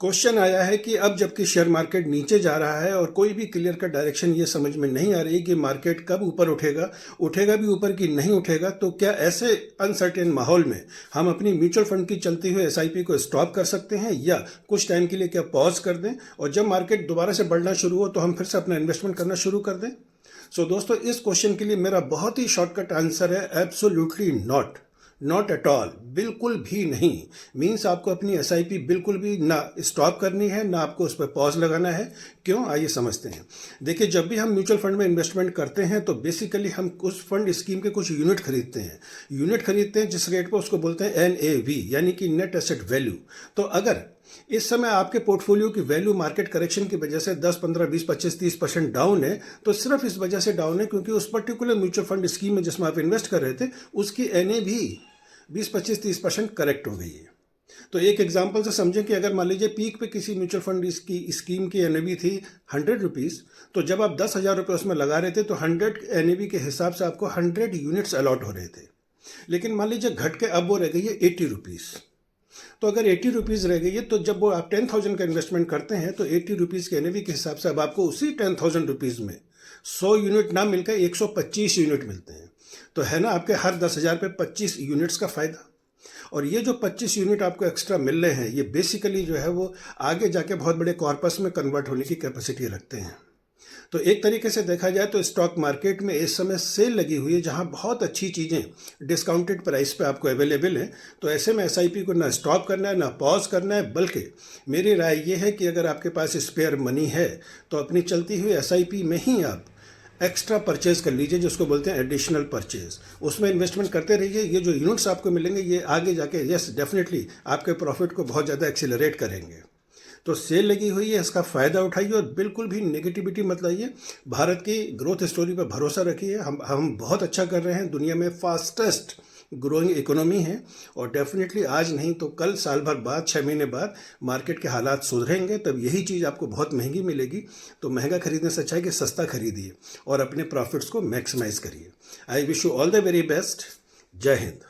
Question आया है कि अब जबकि शेयर मार्केट नीचे जा रहा है और कोई भी क्लियर कट डायरेक्शन ये समझ में नहीं आ रही कि मार्केट कब ऊपर उठेगा, उठेगा भी ऊपर कि नहीं उठेगा, तो क्या ऐसे अनसर्टेन माहौल में हम अपनी म्यूचुअल फंड की चलती हुई एसआईपी को स्टॉप कर सकते हैं या कुछ टाइम के लिए क्या पॉज कर दें और जब मार्केट दोबारा से बढ़ना शुरू हो तो हम फिर से अपना इन्वेस्टमेंट करना शुरू कर दें। दोस्तों, इस क्वेश्चन के लिए मेरा बहुत ही शॉर्टकट आंसर है absolutely not. Not at all, बिल्कुल भी नहीं। मीन्स आपको अपनी एसआईपी बिल्कुल भी ना स्टॉप करनी है, ना आपको उस पर पॉज लगाना है। क्यों, आइए समझते हैं। देखिए, जब भी हम म्यूचुअल फंड में इन्वेस्टमेंट करते हैं तो बेसिकली हम उस फंड स्कीम के कुछ यूनिट खरीदते हैं। जिस रेट पर उसको बोलते हैं NAV, यानी कि नेट एसेट वैल्यू। तो अगर इस समय आपके पोर्टफोलियो की वैल्यू मार्केट करेक्शन की वजह से 10, 15, 20, 25, 30% डाउन है, तो सिर्फ इस वजह से डाउन है क्योंकि उस पर्टिकुलर म्यूचुअल फंड स्कीम में जिसमें आप इन्वेस्ट कर रहे थे उसकी NAV 20, 25, 30% करेक्ट हो गई है। तो एक एग्जाम्पल से समझें कि अगर मान लीजिए पीक पे किसी म्यूचुअल फंड की स्कीम की NAV थी 100 रुपीज़, तो जब आप 10,000 रुपये उसमें लगा रहे थे तो 100 NAV के हिसाब से आपको 100 यूनिट्स अलॉट हो रहे थे। लेकिन मान लीजिए घट के अब वो रह गई है 80 रुपीज़। तो अगर 80 रुपीज़ रह गई है तो जब वो आप 10,000 का इन्वेस्टमेंट करते हैं तो 80 रुपीज़ के NAV के हिसाब से अब आपको उसी 10,000 रुपीज़ में 100 यूनिट ना मिलकर 125 यूनिट मिलते हैं। तो है ना आपके हर 10,000 पे 25 यूनिट्स का फ़ायदा। और ये जो 25 यूनिट आपको एक्स्ट्रा मिल रहे हैं, ये बेसिकली जो है वो आगे जाके बहुत बड़े कॉर्पस में कन्वर्ट होने की कैपेसिटी रखते हैं। तो एक तरीके से देखा जाए तो स्टॉक मार्केट में इस समय सेल लगी हुई है जहां बहुत अच्छी चीज़ें डिस्काउंटेड प्राइस पे आपको अवेलेबल हैं। तो ऐसे में एसआईपी को ना स्टॉप करना है ना पॉज करना है, बल्कि मेरी राय ये है कि अगर आपके पास स्पेयर मनी है तो अपनी चलती हुई एसआईपी में ही आप एक्स्ट्रा परचेज कर लीजिए, जिसको बोलते हैं एडिशनल परचेज। उसमें इन्वेस्टमेंट करते रहिए। ये जो यूनिट्स आपको मिलेंगे ये आगे जाके यस डेफिनेटली आपके प्रॉफिट को बहुत ज़्यादा एक्सीलरेट करेंगे। तो सेल लगी हुई है, इसका फ़ायदा उठाइए और बिल्कुल भी नेगेटिविटी मत लाइए। भारत की ग्रोथ स्टोरी पर भरोसा रखिए। हम बहुत अच्छा कर रहे हैं, दुनिया में फास्टेस्ट ग्रोइंग इकोनॉमी है और डेफिनेटली आज नहीं तो कल, साल भर बाद, 6 महीने बाद मार्केट के हालात सुधरेंगे, तब यही चीज़ आपको बहुत महंगी मिलेगी। तो महंगा खरीदने से अच्छा है कि सस्ता खरीदिए और अपने प्रॉफिट्स को मैक्सिमाइज करिए। I wish you all the very best. जय हिंद।